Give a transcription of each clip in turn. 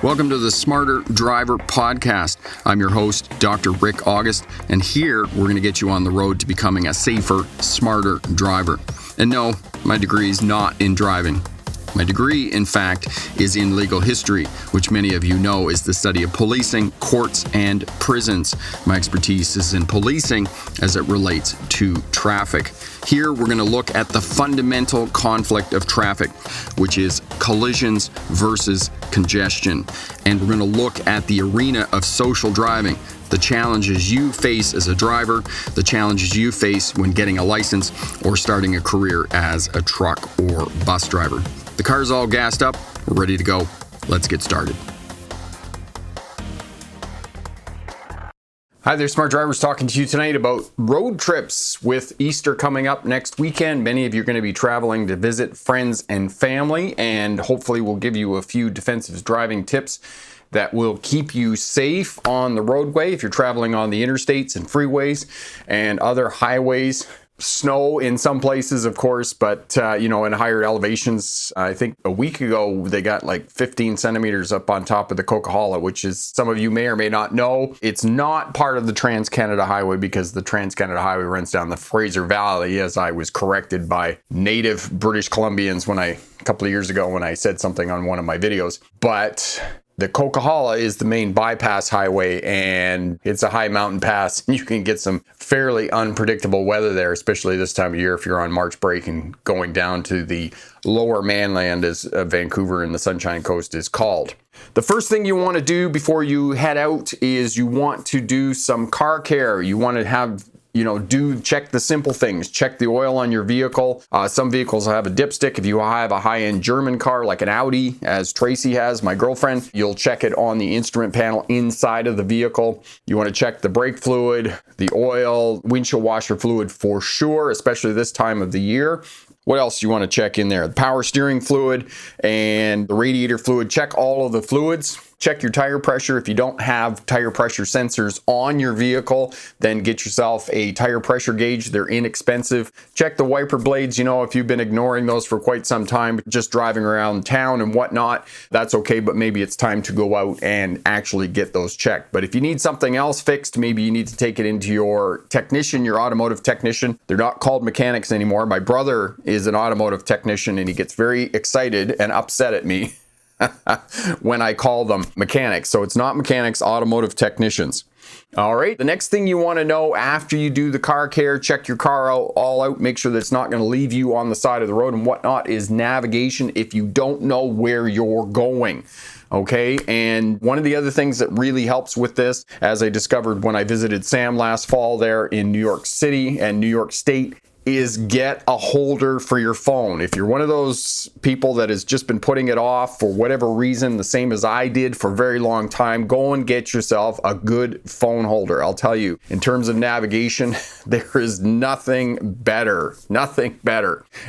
Welcome to the Smarter Driver Podcast. I'm your host, Dr. Rick August, and here we're going to get you on the road to becoming a safer, smarter driver. And no, my degree is not in driving. My degree, in fact, is in legal history, which many of you know is the study of policing, courts, and prisons. My expertise is in policing as it relates to traffic. Here, we're going to look at the fundamental conflict of traffic, which is collisions versus congestion. And we're going to look at the arena of social driving, the challenges you face as a driver, the challenges you face when getting a license or starting a career as a truck or bus driver. The car's all gassed up, we're ready to go. Let's get started. Hi there, Smart Drivers, talking to you tonight about road trips. With Easter coming up next weekend, many of you are going to be traveling to visit friends and family, and hopefully we'll give you a few defensive driving tips that will keep you safe on the roadway if you're traveling on the interstates and freeways and other highways. Snow in some places, of course, but in higher elevations. I think a week ago they got like 15 centimeters up on top of the Coquihalla, which is, some of you may or may not know, it's not part of the Trans-Canada Highway because the Trans-Canada Highway runs down the Fraser Valley, as I was corrected by native British Columbians a couple of years ago when I said something on one of my videos. But the Coquihalla is the main bypass highway, and it's a high mountain pass, and you can get some fairly unpredictable weather there, especially this time of year if you're on March break and going down to the lower mainland, as Vancouver and the Sunshine Coast is called. The first thing you want to do before you head out is you want to do some car care. You want to have check the simple things. Check the oil on your vehicle. Some vehicles have a dipstick. If you have a high-end German car like an Audi, as Tracy has, my girlfriend, you'll check it on the instrument panel inside of the vehicle. You want to check the brake fluid, the oil, windshield washer fluid for sure, especially this time of the year. What else do you want to check in there? The power steering fluid and the radiator fluid. Check all of the fluids. Check your tire pressure. If you don't have tire pressure sensors on your vehicle, then get yourself a tire pressure gauge. They're inexpensive. Check the wiper blades. If you've been ignoring those for quite some time, just driving around town and whatnot, that's okay, but maybe it's time to go out and actually get those checked. But if you need something else fixed, maybe you need to take it into your technician, your automotive technician. They're not called mechanics anymore. My brother is an automotive technician, and he gets very excited and upset at me when I call them mechanics. So it's not mechanics, automotive technicians. All right. The next thing you want to know after you do the car care, check your car all out, make sure that it's not going to leave you on the side of the road and whatnot, is navigation if you don't know where you're going. Okay, and one of the other things that really helps with this, as I discovered when I visited Sam last fall there in New York City and New York State, is get a holder for your phone. If you're one of those people that has just been putting it off for whatever reason, the same as I did for a very long time, go and get yourself a good phone holder. I'll tell you, in terms of navigation, there is nothing better.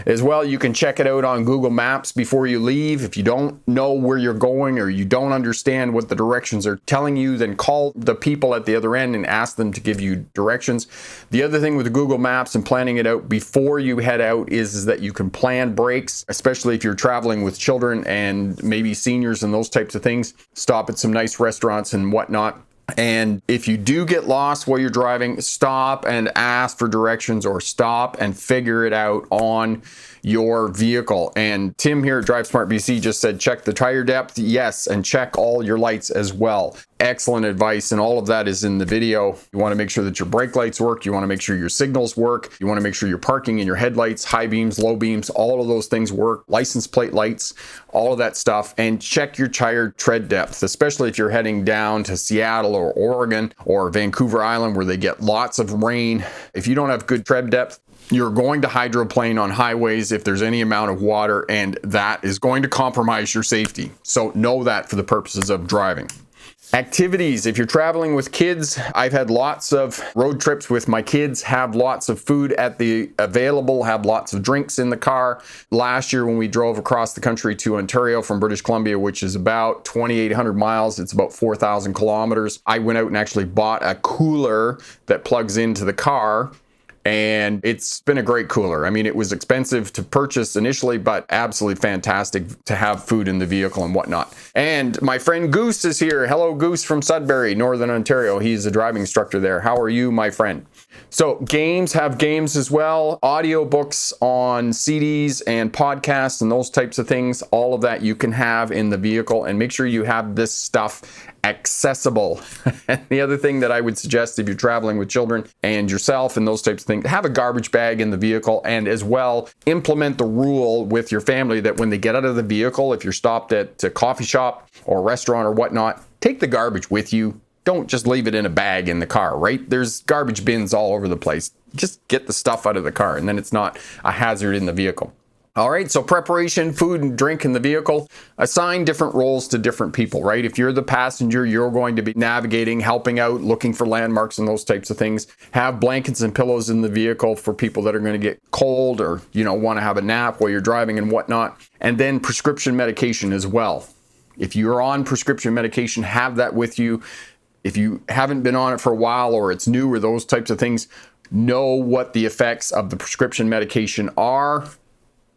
As well, you can check it out on Google Maps before you leave. If you don't know where you're going or you don't understand what the directions are telling you, then call the people at the other end and ask them to give you directions. The other thing with Google Maps and planning it out before you head out is that you can plan breaks, especially if you're traveling with children and maybe seniors and those types of things. Stop at some nice restaurants and whatnot. And if you do get lost while you're driving, stop and ask for directions or stop and figure it out on your vehicle. And Tim here at Drive Smart BC just said, check the tire depth. Yes, and check all your lights as well. Excellent advice, and all of that is in the video. You want to make sure that your brake lights work. You want to make sure your signals work. You want to make sure your parking and your headlights, high beams, low beams, all of those things work. License plate lights, all of that stuff. And check your tire tread depth, especially if you're heading down to Seattle or Oregon or Vancouver Island where they get lots of rain. If you don't have good tread depth, you're going to hydroplane on highways if there's any amount of water, and that is going to compromise your safety. So know that for the purposes of driving. Activities. If you're traveling with kids, I've had lots of road trips with my kids, have lots of food available, have lots of drinks in the car. Last year when we drove across the country to Ontario from British Columbia, which is about 2,800 miles, it's about 4,000 kilometers, I went out and actually bought a cooler that plugs into the car and it's been a great cooler. I mean, it was expensive to purchase initially, but absolutely fantastic to have food in the vehicle and whatnot. And my friend Goose is here. Hello, Goose from Sudbury, Northern Ontario. He's a driving instructor there. How are you, my friend? So games as well, audiobooks on CDs and podcasts and those types of things. All of that you can have in the vehicle, and make sure you have this stuff accessible. And the other thing that I would suggest if you're traveling with children and yourself and those types of things, have a garbage bag in the vehicle, and as well implement the rule with your family that when they get out of the vehicle, if you're stopped at a coffee shop or restaurant or whatnot, take the garbage with you. Don't just leave it in a bag in the car, right? There's garbage bins all over the place. Just get the stuff out of the car, and then it's not a hazard in the vehicle. All right, so preparation, food and drink in the vehicle. Assign different roles to different people, right? If you're the passenger, you're going to be navigating, helping out, looking for landmarks and those types of things. Have blankets and pillows in the vehicle for people that are going to get cold or, want to have a nap while you're driving and whatnot. And then prescription medication as well. If you're on prescription medication, have that with you. If you haven't been on it for a while or it's new or those types of things, know what the effects of the prescription medication are.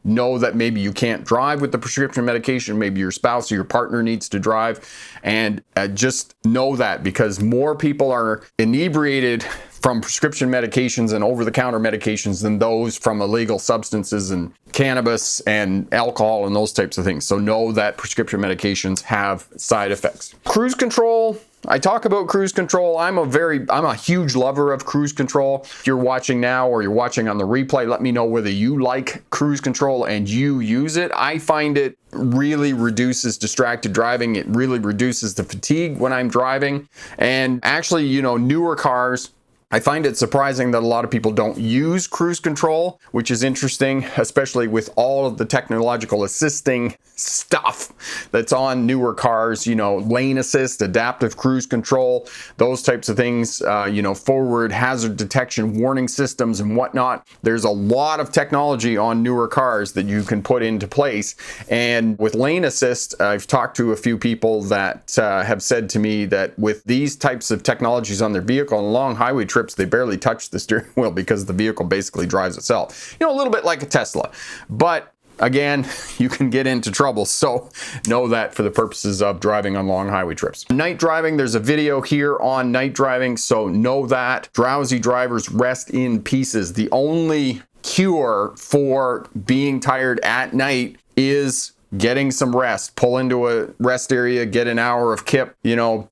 Know that maybe you can't drive with the prescription medication. Maybe your spouse or your partner needs to drive. And just know that, because more people are inebriated from prescription medications and over-the-counter medications than those from illegal substances and cannabis and alcohol and those types of things. So know that prescription medications have side effects. Cruise control. I talk about cruise control. I'm a huge lover of cruise control. If you're watching now or you're watching on the replay, let me know whether you like cruise control and you use it. I find it really reduces distracted driving. It really reduces the fatigue when I'm driving. And actually, newer cars, I find it surprising that a lot of people don't use cruise control, which is interesting, especially with all of the technological assisting stuff that's on newer cars, lane assist, adaptive cruise control, those types of things, forward hazard detection warning systems and whatnot. There's a lot of technology on newer cars that you can put into place. And with lane assist, I've talked to a few people that have said to me that with these types of technologies on their vehicle on long highway trips, they barely touch the steering wheel because the vehicle basically drives itself. A little bit like a Tesla. But again, you can get into trouble. So know that for the purposes of driving on long highway trips. Night driving, there's a video here on night driving. So know that. Drowsy drivers, rest in pieces. The only cure for being tired at night is getting some rest. Pull into a rest area, get an hour of kip,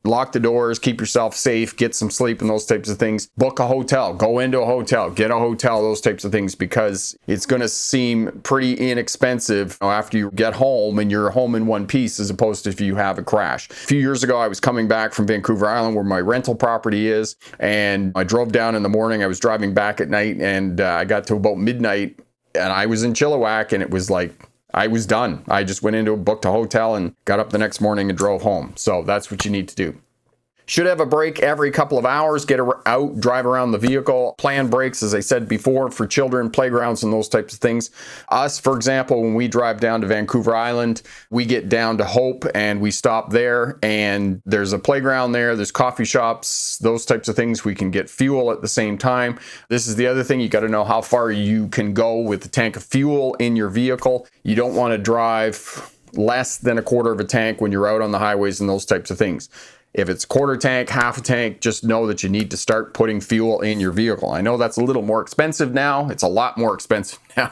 lock the doors, keep yourself safe, get some sleep and those types of things. Book a hotel, go into a hotel, get a hotel, those types of things, because it's going to seem pretty inexpensive after you get home and you're home in one piece, as opposed to if you have a crash. A few years ago, I was coming back from Vancouver Island where my rental property is, and I drove down in the morning. I was driving back at night, and I got to about midnight, and I was in Chilliwack, and it was like, I was done. I just went into booked a hotel and got up the next morning and drove home. So that's what you need to do. Should have a break every couple of hours. Get out, drive around the vehicle. Plan breaks, as I said before, for children, playgrounds, and those types of things. Us, for example, when we drive down to Vancouver Island, we get down to Hope and we stop there. And there's a playground there. There's coffee shops, those types of things. We can get fuel at the same time. This is the other thing. You got to know how far you can go with the tank of fuel in your vehicle. You don't want to drive less than a quarter of a tank when you're out on the highways and those types of things. If it's quarter tank, half a tank, just know that you need to start putting fuel in your vehicle. I know that's a little more expensive now. It's a lot more expensive now.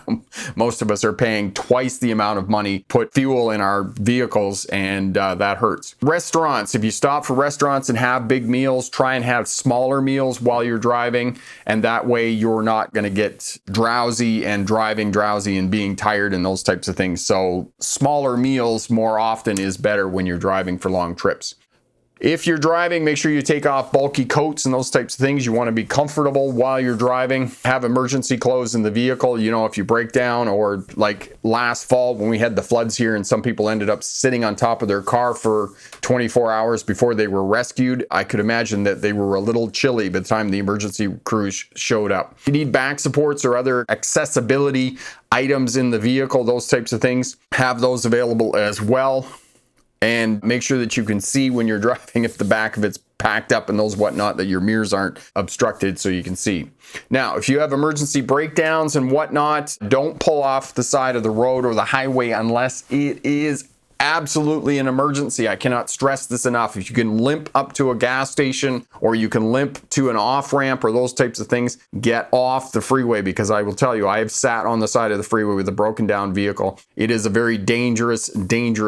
Most of us are paying twice the amount of money to put fuel in our vehicles, and that hurts. Restaurants. If you stop for restaurants and have big meals, try and have smaller meals while you're driving, and that way you're not going to get drowsy and driving drowsy and being tired and those types of things. So smaller meals more often is better when you're driving for long trips. If you're driving, make sure you take off bulky coats and those types of things. You want to be comfortable while you're driving. Have emergency clothes in the vehicle. If you break down, or like last fall when we had the floods here and some people ended up sitting on top of their car for 24 hours before they were rescued. I could imagine that they were a little chilly by the time the emergency crews showed up. If you need back supports or other accessibility items in the vehicle, those types of things, have those available as well. And make sure that you can see when you're driving if the back of it's packed up and those whatnot, that your mirrors aren't obstructed so you can see. Now, if you have emergency breakdowns and whatnot, don't pull off the side of the road or the highway unless it is absolutely an emergency. I cannot stress this enough. If you can limp up to a gas station or you can limp to an off-ramp or those types of things, get off the freeway, because I will tell you, I have sat on the side of the freeway with a broken down vehicle. It is a very dangerous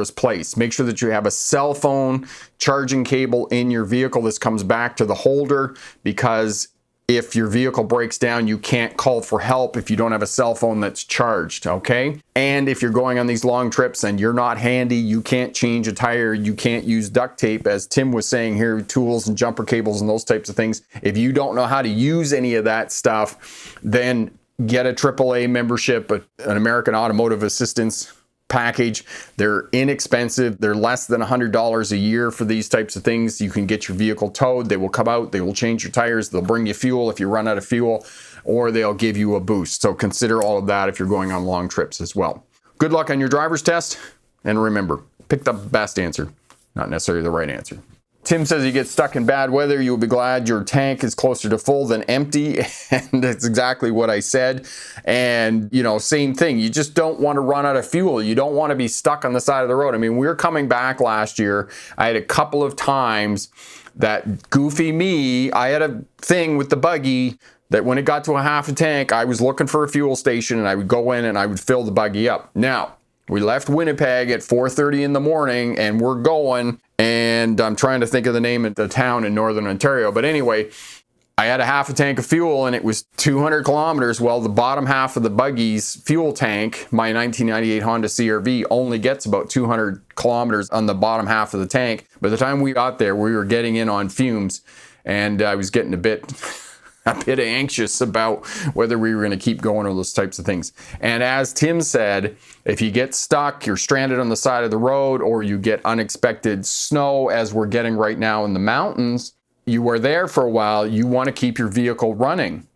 place. Make sure that you have a cell phone charging cable in your vehicle. This comes back to the holder, because if your vehicle breaks down, you can't call for help if you don't have a cell phone that's charged, okay? And if you're going on these long trips and you're not handy, you can't change a tire, you can't use duct tape, as Tim was saying here, tools and jumper cables and those types of things. If you don't know how to use any of that stuff, then get a AAA membership, an American Automotive Assistance package. They're inexpensive. They're less than $100 a year for these types of things. You can get your vehicle towed. They will come out. They will change your tires. They'll bring you fuel if you run out of fuel, or they'll give you a boost. So consider all of that if you're going on long trips as well. Good luck on your driver's test. And remember, pick the best answer, not necessarily the right answer. Tim says you get stuck in bad weather, you'll be glad your tank is closer to full than empty. And that's exactly what I said. And, you know, same thing. You just don't want to run out of fuel. You don't want to be stuck on the side of the road. I mean, we were coming back last year. I had a couple of times that goofy me, I had a thing with the buggy that when it got to a half a tank, I was looking for a fuel station and I would go in and I would fill the buggy up. Now, we left Winnipeg at 4:30 in the morning and we're going, and I'm trying to think of the name of the town in Northern Ontario. But anyway, I had a half a tank of fuel and it was 200 kilometers. Well, the bottom half of the buggy's fuel tank, my 1998 Honda CR-V, only gets about 200 kilometers on the bottom half of the tank. By the time we got there, we were getting in on fumes, and I was getting a bit anxious about whether we were going to keep going or those types of things. And as Tim said, if you get stuck, you're stranded on the side of the road, or you get unexpected snow, as we're getting right now in the mountains, you are there for a while, you want to keep your vehicle running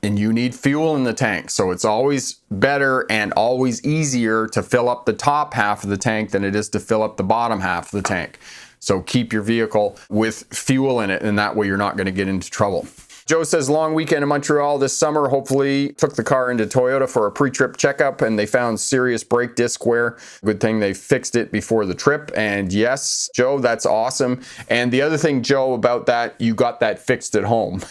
and you need fuel in the tank. So it's always better and always easier to fill up the top half of the tank than it is to fill up the bottom half of the tank. So keep your vehicle with fuel in it, and that way you're not going to get into trouble. Joe says, long weekend in Montreal this summer. Hopefully took the car into Toyota for a pre-trip checkup and they found serious brake disc wear. Good thing they fixed it before the trip. And yes, Joe, that's awesome. And the other thing, Joe, about that, you got that fixed at home.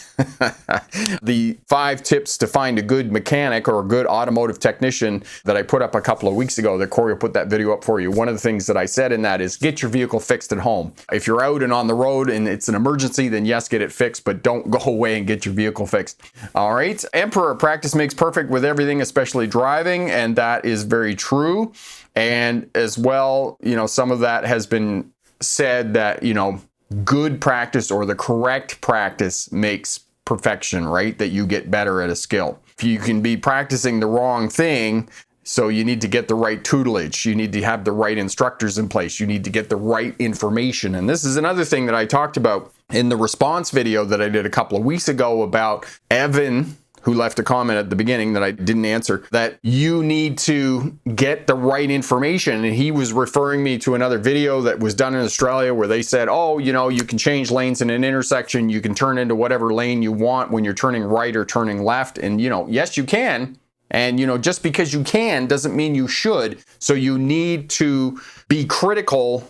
The 5 tips to find a good mechanic or a good automotive technician that I put up a couple of weeks ago, that Corey will put that video up for you. One of the things that I said in that is get your vehicle fixed at home. If you're out and on the road and it's an emergency, then yes, get it fixed, but don't go away and get your vehicle fixed. All right. Emperor, practice makes perfect with everything, especially driving. And that is very true. And as well, you know, some of that has been said that, you know, good practice or the correct practice makes perfection, right? That you get better at a skill. If you can be practicing the wrong thing, so you need to get the right tutelage. You need to have the right instructors in place. You need to get the right information. And this is another thing that I talked about in the response video that I did a couple of weeks ago about Evan, who left a comment at the beginning that I didn't answer, that you need to get the right information. And he was referring me to another video that was done in Australia where they said, oh, you know, you can change lanes in an intersection. You can turn into whatever lane you want when you're turning right or turning left. And, you know, yes, you can. And, you know, just because you can doesn't mean you should. So you need to be critical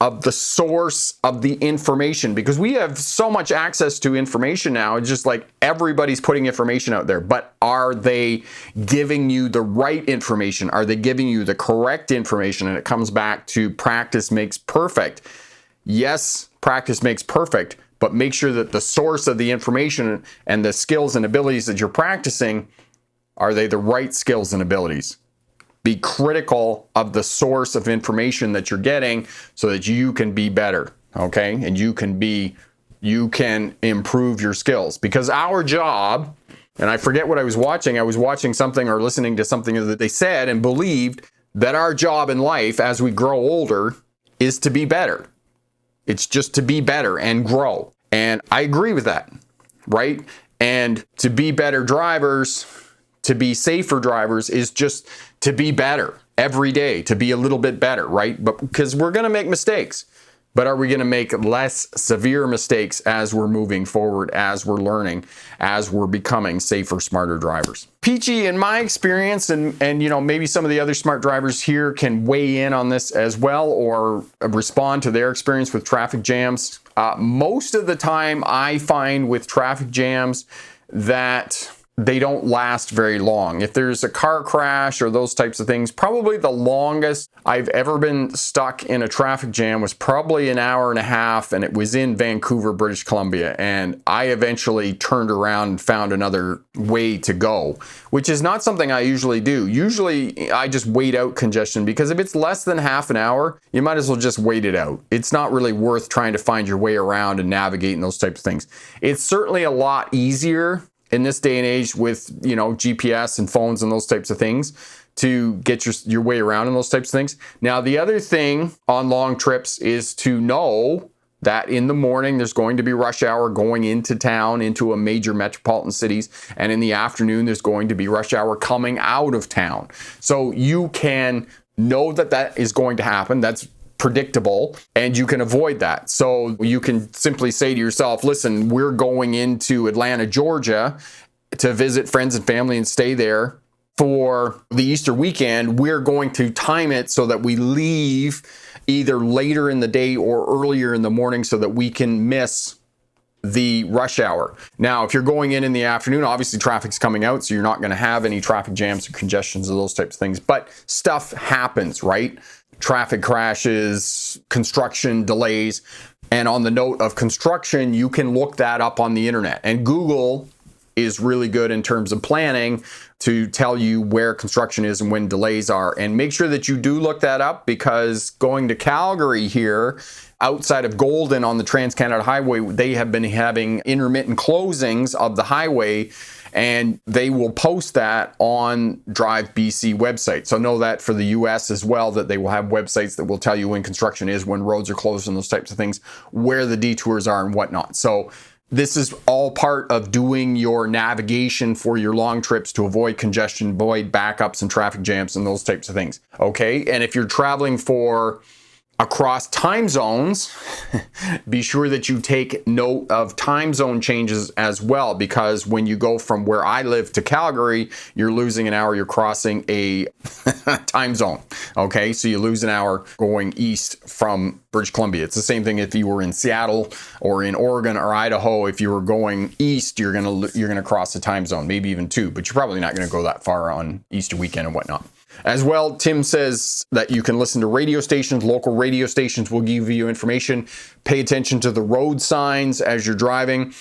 of the source of the information, because we have so much access to information now. It's just like everybody's putting information out there, but are they giving you the right information? Are they giving you the correct information? And it comes back to practice makes perfect. Yes, practice makes perfect, but make sure that the source of the information and the skills and abilities that you're practicing, are they the right skills and abilities? Be critical of the source of information that you're getting so that you can be better, okay? And you can improve your skills. Because our job, and I forget what I was watching something or listening to something that they said and believed that our job in life as we grow older is to be better. It's just to be better and grow. And I agree with that, right? And to be better drivers, to be safer drivers, is just to be better every day, to be a little bit better, right? But because we're going to make mistakes. but are we going to make less severe mistakes as we're moving forward, as we're learning, as we're becoming safer, smarter drivers? Peachy, in my experience, and maybe some of the other smart drivers here can weigh in on this as well, or respond to their experience with traffic jams. Most of the time I find with traffic jams that they don't last very long. If there's a car crash or those types of things, probably the longest I've ever been stuck in a traffic jam was probably an hour and a half, and it was in Vancouver, British Columbia. And I eventually turned around and found another way to go, which is not something I usually do. Usually I just wait out congestion, because if it's less than half an hour, you might as well just wait it out. It's not really worth trying to find your way around and navigate and those types of things. It's certainly a lot easier in this day and age with, GPS and phones and those types of things to get your way around in those types of things. Now, the other thing on long trips is to know that in the morning there's going to be rush hour going into town, into a major metropolitan cities, and in the afternoon there's going to be rush hour coming out of town. So you can know that that is going to happen. That's predictable, and you can avoid that. So you can simply say to yourself, listen, we're going into Atlanta, Georgia to visit friends and family and stay there for the Easter weekend. We're going to time it so that we leave either later in the day or earlier in the morning so that we can miss the rush hour. Now, if you're going in the afternoon, obviously traffic's coming out, so you're not going to have any traffic jams or congestions or those types of things, but stuff happens, right? Traffic crashes, construction delays. And on the note of construction, you can look that up on the internet. And Google is really good in terms of planning to tell you where construction is and when delays are. And make sure that you do look that up, because going to Calgary here, outside of Golden on the Trans-Canada Highway, they have been having intermittent closings of the highway, and they will post that on Drive BC website. So know that for the US as well, that they will have websites that will tell you when construction is, when roads are closed and those types of things, where the detours are and whatnot. So this is all part of doing your navigation for your long trips to avoid congestion, avoid backups and traffic jams and those types of things. Okay, and if you're traveling for across time zones, be sure that you take note of time zone changes as well, because when you go from where I live to Calgary, you're losing an hour, you're crossing a time zone. Okay, so you lose an hour going east from British Columbia. It's the same thing if you were in Seattle or in Oregon or Idaho. If you were going east, you're gonna cross a time zone, maybe even two, but you're probably not gonna go that far on Easter weekend and whatnot. As well, Tim says that you can listen to radio stations. Local radio stations will give you information. Pay attention to the road signs as you're driving.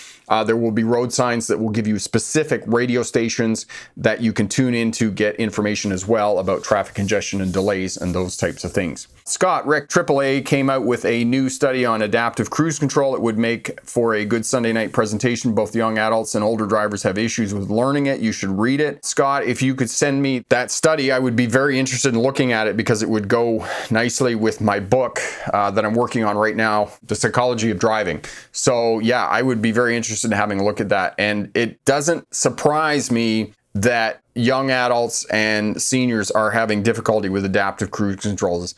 There will be road signs that will give you specific radio stations that you can tune in to get information as well about traffic congestion and delays and those types of things. Scott Rick AAA came out with a new study on adaptive cruise control. It would make for a good Sunday night presentation. Both young adults and older drivers have issues with learning it. You should read it. Scott, if you could send me that study, I would be very interested in looking at it, because it would go nicely with my book that I'm working on right now, The Psychology of Driving. So yeah, I would be very interested in having a look at that. And it doesn't surprise me that young adults and seniors are having difficulty with adaptive cruise controls.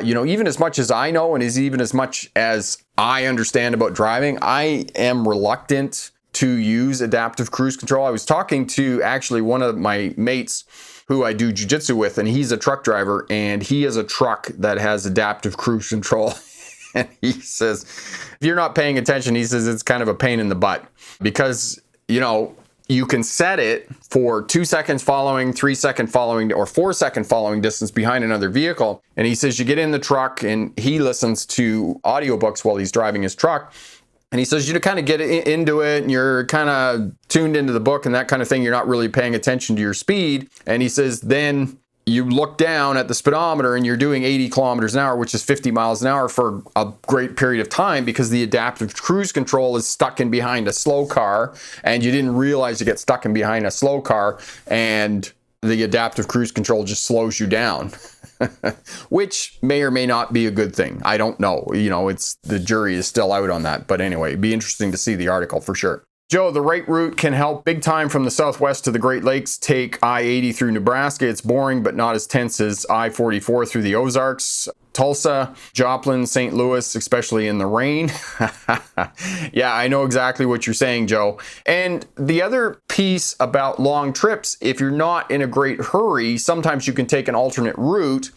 Even as much as I know, and even as much as I understand about driving, I am reluctant to use adaptive cruise control. I was talking to actually one of my mates who I do jiu-jitsu with, and he's a truck driver, and he has a truck that has adaptive cruise control. And he says, if you're not paying attention, he says it's kind of a pain in the butt, because, you can set it for 2 seconds following, 3 second following, or 4 second following distance behind another vehicle. And he says you get in the truck, and he listens to audiobooks while he's driving his truck. And he says you kind of get into it, and you're kind of tuned into the book and that kind of thing. You're not really paying attention to your speed. And he says then you look down at the speedometer and you're doing 80 kilometers an hour, which is 50 miles an hour for a great period of time, because the adaptive cruise control is stuck in behind a slow car, and you didn't realize you get stuck in behind a slow car, and the adaptive cruise control just slows you down. Which may or may not be a good thing. I don't know. The jury is still out on that. But anyway, it'd be interesting to see the article for sure. Joe, the right route can help big time from the Southwest to the Great Lakes. Take I-80 through Nebraska. It's boring, but not as tense as I-44 through the Ozarks. Tulsa, Joplin, St. Louis, especially in the rain. Yeah, I know exactly what you're saying, Joe. And the other piece about long trips, if you're not in a great hurry, sometimes you can take an alternate route,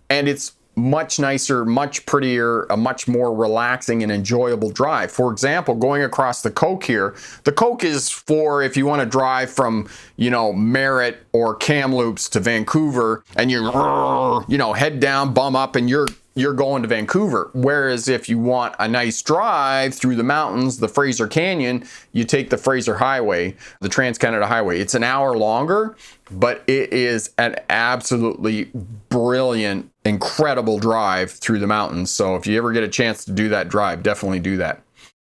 and it's much nicer, much prettier, a much more relaxing and enjoyable drive. For example, going across the Coke here, the Coke is for if you want to drive from, Merritt or Kamloops to Vancouver, and you're, head down, bum up, and you're going to Vancouver. Whereas if you want a nice drive through the mountains, the Fraser Canyon, you take the Fraser Highway, the Trans-Canada Highway. It's an hour longer, but it is an absolutely brilliant, incredible drive through the mountains. So if you ever get a chance to do that drive, definitely do that.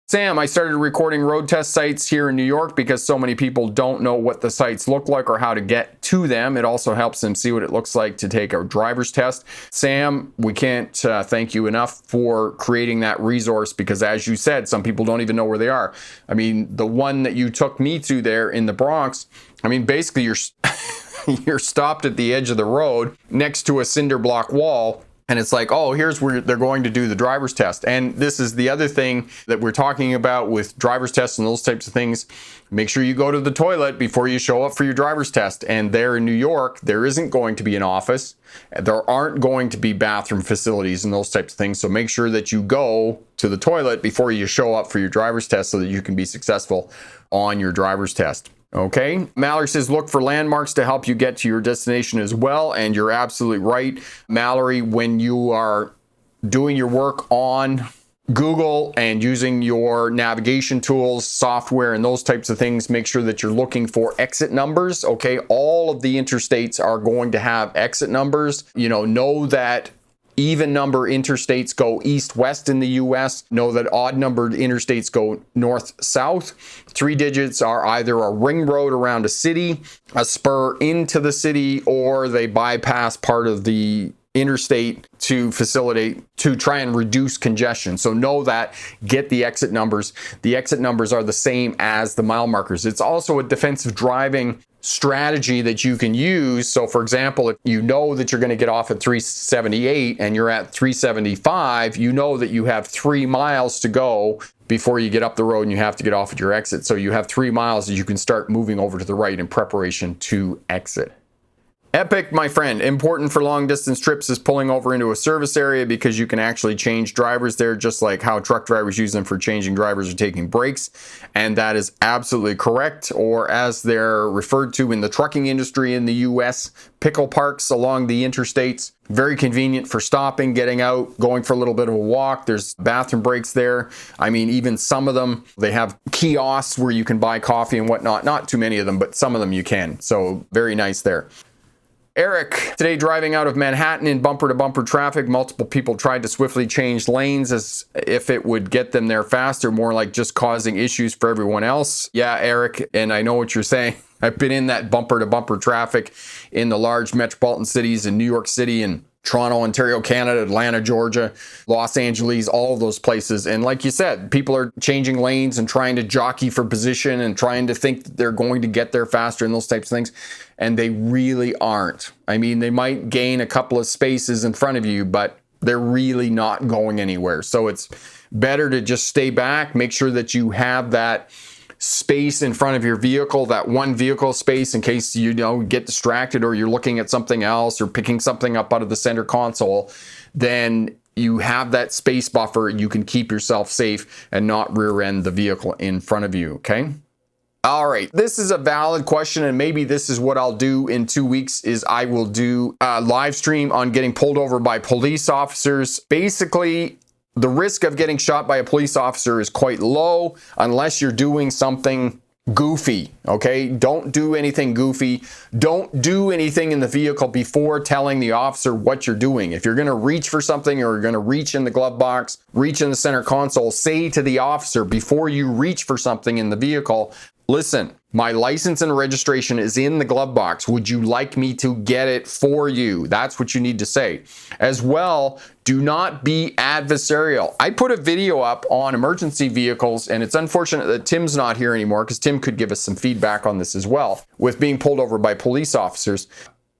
Sam, I started recording road test sites here in New York because so many people don't know what the sites look like or how to get to them. It also helps them see what it looks like to take a driver's test. Sam, we can't thank you enough for creating that resource because, as you said, some people don't even know where they are. I mean, the one that you took me to there in the Bronx, I mean, basically you're stopped at the edge of the road next to a cinder block wall. And it's like, oh, here's where they're going to do the driver's test. And this is the other thing that we're talking about with driver's tests and those types of things. Make sure you go to the toilet before you show up for your driver's test. And there in New York, there isn't going to be an office. There aren't going to be bathroom facilities and those types of things. So make sure that you go to the toilet before you show up for your driver's test so that you can be successful on your driver's test. Okay, Mallory says, look for landmarks to help you get to your destination as well. And you're absolutely right, Mallory, when you are doing your work on Google and using your navigation tools, software, and those types of things, make sure that you're looking for exit numbers. Okay, all of the interstates are going to have exit numbers. Know that even number interstates go east-west in the US. Know that odd numbered interstates go north-south. 3 digits are either a ring road around a city, a spur into the city, or they bypass part of the interstate to try and reduce congestion. So know that, get the exit numbers. The exit numbers are the same as the mile markers. It's also a defensive driving strategy that you can use. So for example, if you know that you're going to get off at 378 and you're at 375, you know that you have 3 miles to go before you get up the road and you have to get off at your exit. So you have 3 miles that you can start moving over to the right in preparation to exit. Epic, my friend. Important for long distance trips is pulling over into a service area because you can actually change drivers there, just like how truck drivers use them for changing drivers or taking breaks. And that is absolutely correct. Or as they're referred to in the trucking industry in the US, pickle parks along the interstates. Very convenient for stopping, getting out, going for a little bit of a walk. There's bathroom breaks there. I mean, even some of them, they have kiosks where you can buy coffee and whatnot. Not too many of them, but some of them you can. So very nice there. Eric, today driving out of Manhattan in bumper-to-bumper traffic, multiple people tried to swiftly change lanes as if it would get them there faster, more like just causing issues for everyone else. Yeah, Eric, and I know what you're saying. I've been in that bumper-to-bumper traffic in the large metropolitan cities in New York City and Toronto, Ontario, Canada, Atlanta, Georgia, Los Angeles, all of those places. And like you said, people are changing lanes and trying to jockey for position and trying to think that they're going to get there faster and those types of things. And they really aren't. I mean, they might gain a couple of spaces in front of you, but they're really not going anywhere. So it's better to just stay back, make sure that you have that space in front of your vehicle, that one vehicle space in case you get distracted or you're looking at something else or picking something up out of the center console. Then you have that space buffer. You can keep yourself safe and not rear end the vehicle in front of you. Okay. All right, this is a valid question, and maybe this is what I'll do in 2 weeks is I will do a live stream on getting pulled over by police officers. Basically, the risk of getting shot by a police officer is quite low unless you're doing something goofy, okay? Don't do anything goofy. Don't do anything in the vehicle before telling the officer what you're doing. If you're gonna reach for something or you're gonna reach in the glove box, reach in the center console, say to the officer before you reach for something in the vehicle, listen, my license and registration is in the glove box. Would you like me to get it for you? That's what you need to say. As well, do not be adversarial. I put a video up on emergency vehicles, and it's unfortunate that Tim's not here anymore because Tim could give us some feedback on this as well with being pulled over by police officers.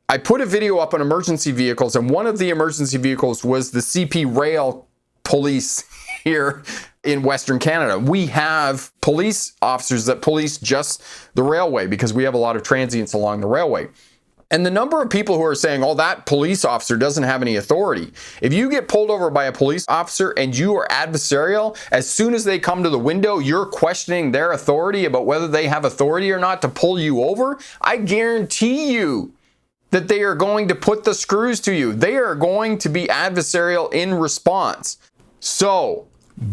I put a video up on emergency vehicles, and one of the emergency vehicles was the CP Rail Police here in Western Canada. We have police officers that police just the railway because we have a lot of transients along the railway. And the number of people who are saying, oh, that police officer doesn't have any authority. If you get pulled over by a police officer and you are adversarial, as soon as they come to the window, you're questioning their authority about whether they have authority or not to pull you over, I guarantee you that they are going to put the screws to you. They are going to be adversarial in response. So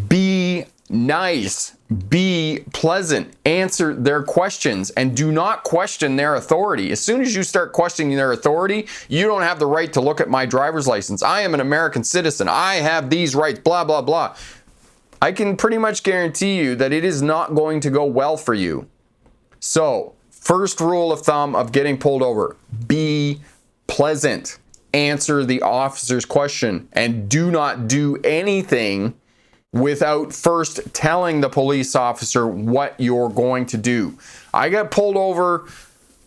be nice, be pleasant, answer their questions, and do not question their authority. As soon as you start questioning their authority, you don't have the right to look at my driver's license. I am an American citizen. I have these rights, blah, blah, blah. I can pretty much guarantee you that it is not going to go well for you. So, first rule of thumb of getting pulled over, be pleasant. Answer the officer's question and do not do anything without first telling the police officer what you're going to do. I got pulled over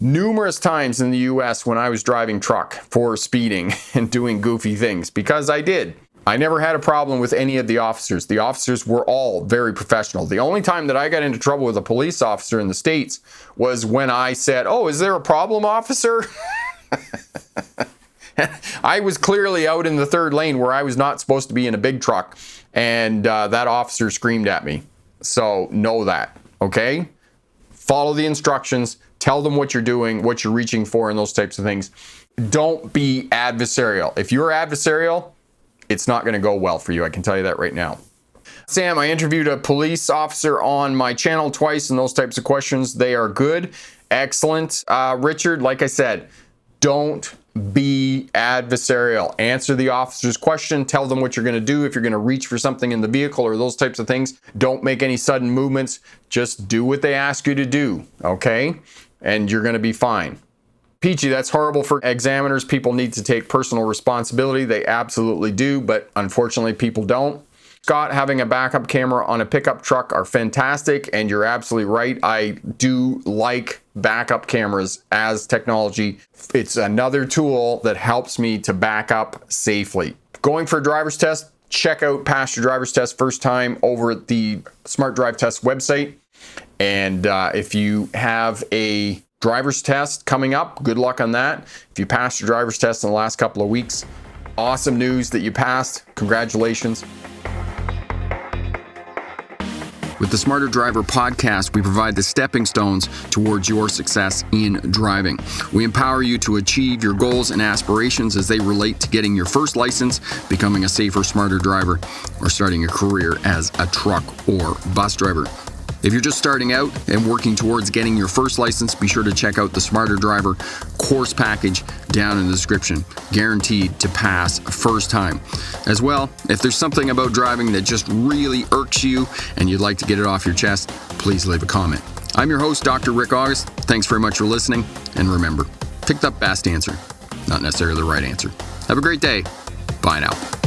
numerous times in the US when I was driving truck for speeding and doing goofy things, because I did. I never had a problem with any of the officers. The officers were all very professional. The only time that I got into trouble with a police officer in the States was when I said, "Oh, is there a problem, officer?" I was clearly out in the third lane where I was not supposed to be in a big truck, and that officer screamed at me. So know that, okay? Follow the instructions, tell them what you're doing, what you're reaching for, and those types of things. Don't be adversarial. If you're adversarial, it's not going to go well for you. I can tell you that right now. Sam, I interviewed a police officer on my channel twice, and those types of questions, they are good. Excellent. Richard, like I said, don't be adversarial. Answer the officer's question. Tell them what you're going to do. If you're going to reach for something in the vehicle or those types of things, don't make any sudden movements. Just do what they ask you to do, okay? And you're going to be fine. Peachy, that's horrible for examiners. People need to take personal responsibility. They absolutely do, but unfortunately people don't. Scott, having a backup camera on a pickup truck are fantastic, and you're absolutely right. I do like backup cameras as technology. It's another tool that helps me to back up safely. Going for a driver's test, check out Pass Your Driver's Test first time over at the Smart Drive Test website. And if you have a driver's test coming up, good luck on that. If you passed your driver's test in the last couple of weeks, awesome news that you passed. Congratulations. With the Smarter Driver podcast, we provide the stepping stones towards your success in driving. We empower you to achieve your goals and aspirations as they relate to getting your first license, becoming a safer, smarter driver, or starting a career as a truck or bus driver. If you're just starting out and working towards getting your first license, be sure to check out the Smarter Driver course package down in the description. Guaranteed to pass first time. As well, if there's something about driving that just really irks you and you'd like to get it off your chest, please leave a comment. I'm your host, Dr. Rick August. Thanks very much for listening. And remember, pick the best answer, not necessarily the right answer. Have a great day. Bye now.